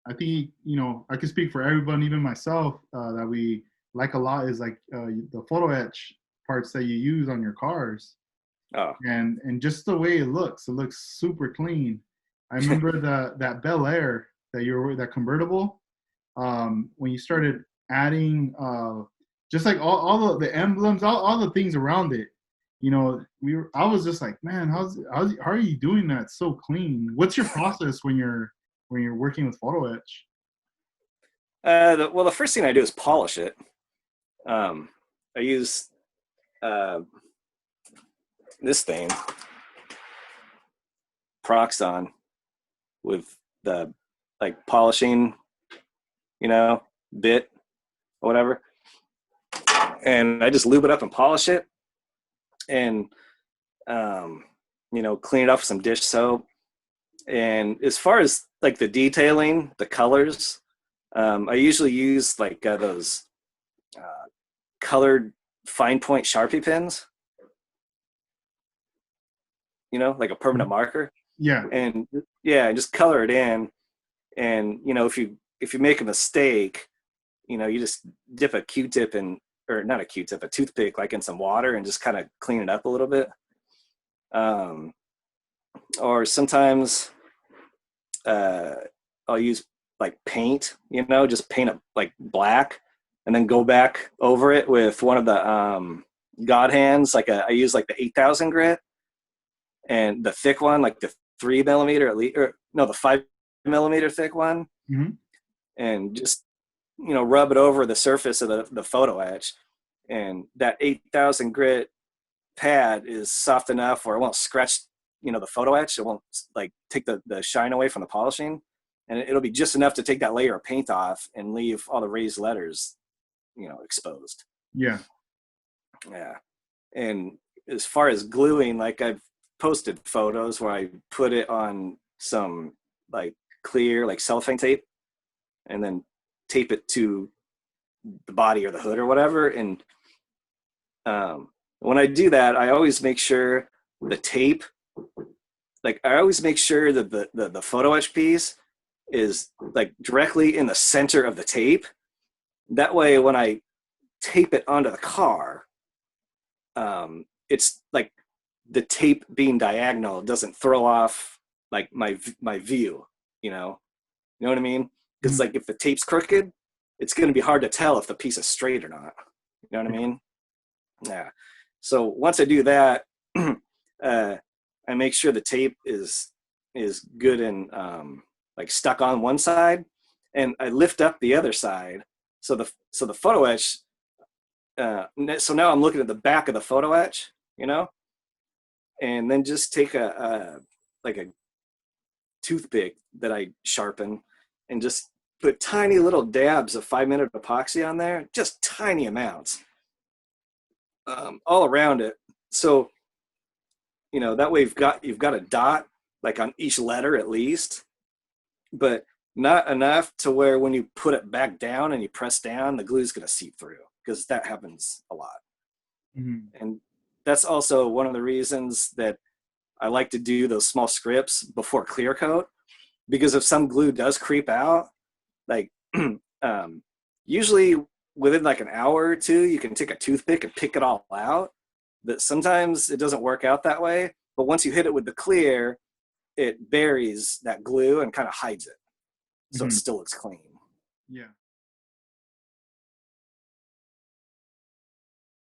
I think, you know, I can speak for everyone, even myself, that we like a lot is like the photo etch parts that you use on your cars, Oh, and just the way it looks super clean. I remember that Bel Air that you were that convertible, when you started adding just like all the emblems, all the things around it. You know, I was just like, man, how are you doing that so clean? What's your process when you're working with photo etch? well, the first thing I do is polish it. I use uh, this thing, Proxon, with the like polishing, you know, bit or whatever, and I just lube it up and polish it, and um, you know, clean it up with some dish soap. And as far as like the detailing, the colors, I usually use like those uh, colored fine point Sharpie pens, you know, like a permanent marker. Yeah. And yeah, just color it in. And you know, if you make a mistake, you know, you just dip a Q-tip in, or not a Q-tip, a toothpick, like in some water, and just kind of clean it up a little bit. Um, or sometimes uh, I'll use like paint, you know, just paint it like black, and then go back over it with one of the God hands. I use like the 8,000 grit, and the thick one, like the 3 millimeter at least, or no, the 5 millimeter thick one, Hmm. and just, you know, rub it over the surface of the photo etch. And that 8,000 grit pad is soft enough where it won't scratch, you know, the photo etch. It won't like take the shine away from the polishing, and it'll be just enough to take that layer of paint off and leave all the raised letters, you know, exposed. Yeah. Yeah. And as far as gluing, like I've posted photos where I put it on some like clear like cellophane tape, and then tape it to the body or the hood or whatever. And when I do that, I always make sure the tape, like I always make sure that the photo etch piece is like directly in the center of the tape. That way, when I tape it onto the car, it's like the tape being diagonal doesn't throw off like my view, you know what I mean? Because Mhm. like if the tape's crooked, it's going to be hard to tell if the piece is straight or not. You know what I mean? Yeah. So once I do that, I make sure the tape is good and like stuck on one side, and I lift up the other side. So the photo etch. So now I'm looking at the back of the photo etch, and then just take a toothpick that I sharpen and just put tiny little dabs of 5-minute epoxy on there, just tiny amounts, all around it. So that way you've got a dot like on each letter at least, but not enough to where when you put it back down and you press down, the glue's going to seep through, because that happens a lot. Mhm. And that's also one of the reasons that I like to do those small scripts before clear coat, because if some glue does creep out, like usually within like an hour or two, you can take a toothpick and pick it all out. But sometimes it doesn't work out that way. But once you hit it with the clear, it buries that glue and kind of hides it, so it Mhm. still looks clean. Yeah.